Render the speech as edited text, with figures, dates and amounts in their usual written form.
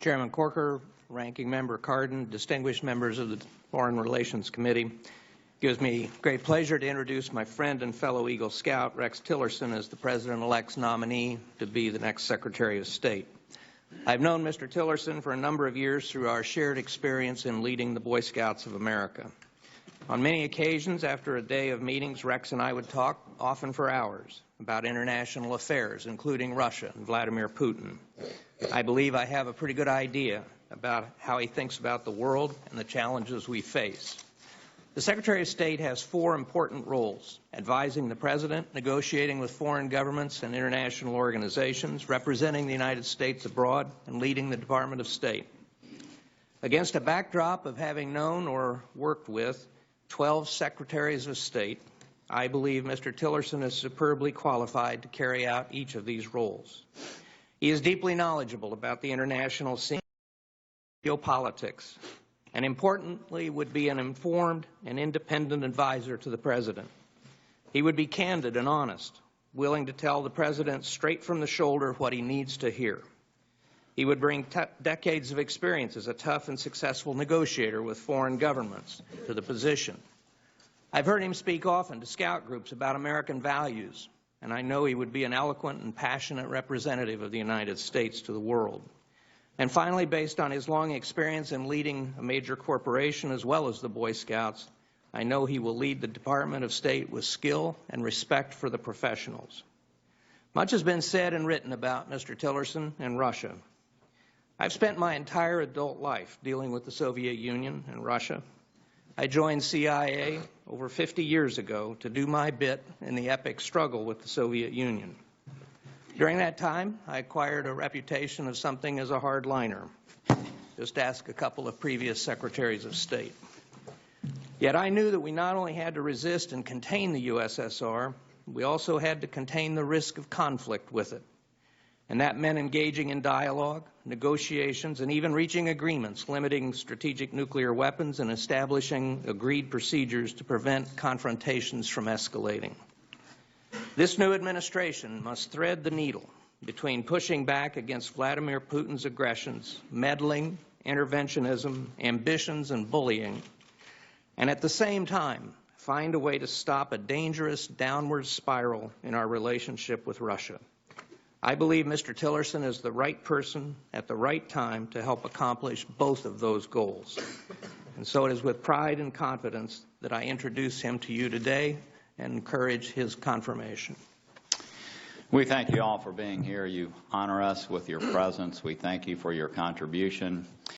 Chairman Corker, Ranking Member Cardin, distinguished members of the Foreign Relations Committee, it gives me great pleasure to introduce my friend and fellow Eagle Scout, Rex Tillerson, as the President-elect's nominee to be the next Secretary of State. I've known Mr. Tillerson for a number of years through our shared experience in leading the Boy Scouts of America. On many occasions, after a day of meetings, Rex and I would talk, often for hours, about international affairs, including Russia and Vladimir Putin. I believe I have a pretty good idea about how he thinks about the world and the challenges we face. The Secretary of State has four important roles: advising the President, negotiating with foreign governments and international organizations, representing the United States abroad, and leading the Department of State. Against a backdrop of having known or worked with 12 Secretaries of State, I believe Mr. Tillerson is superbly qualified to carry out each of these roles. He is deeply knowledgeable about the international scene, geopolitics, and importantly would be an informed and independent advisor to the President. He would be candid and honest, willing to tell the President straight from the shoulder what he needs to hear. He would bring decades of experience as a tough and successful negotiator with foreign governments to the position. I've heard him speak often to scout groups about American values, and I know he would be an eloquent and passionate representative of the United States to the world. And finally, based on his long experience in leading a major corporation as well as the Boy Scouts, I know he will lead the Department of State with skill and respect for the professionals. Much has been said and written about Mr. Tillerson and Russia. I've spent my entire adult life dealing with the Soviet Union and Russia. I joined CIA over 50 years ago to do my bit in the epic struggle with the Soviet Union. During that time, I acquired a reputation of something as a hardliner. Just ask a couple of previous Secretaries of State. Yet I knew that we not only had to resist and contain the USSR, we also had to contain the risk of conflict with it. And that meant engaging in dialogue, negotiations, and even reaching agreements limiting strategic nuclear weapons and establishing agreed procedures to prevent confrontations from escalating. This new administration must thread the needle between pushing back against Vladimir Putin's aggressions, meddling, interventionism, ambitions, and bullying, and at the same time find a way to stop a dangerous downward spiral in our relationship with Russia. I believe Mr. Tillerson is the right person at the right time to help accomplish both of those goals. And so it is with pride and confidence that I introduce him to you today and encourage his confirmation. We thank you all for being here. You honor us with your presence. We thank you for your contribution.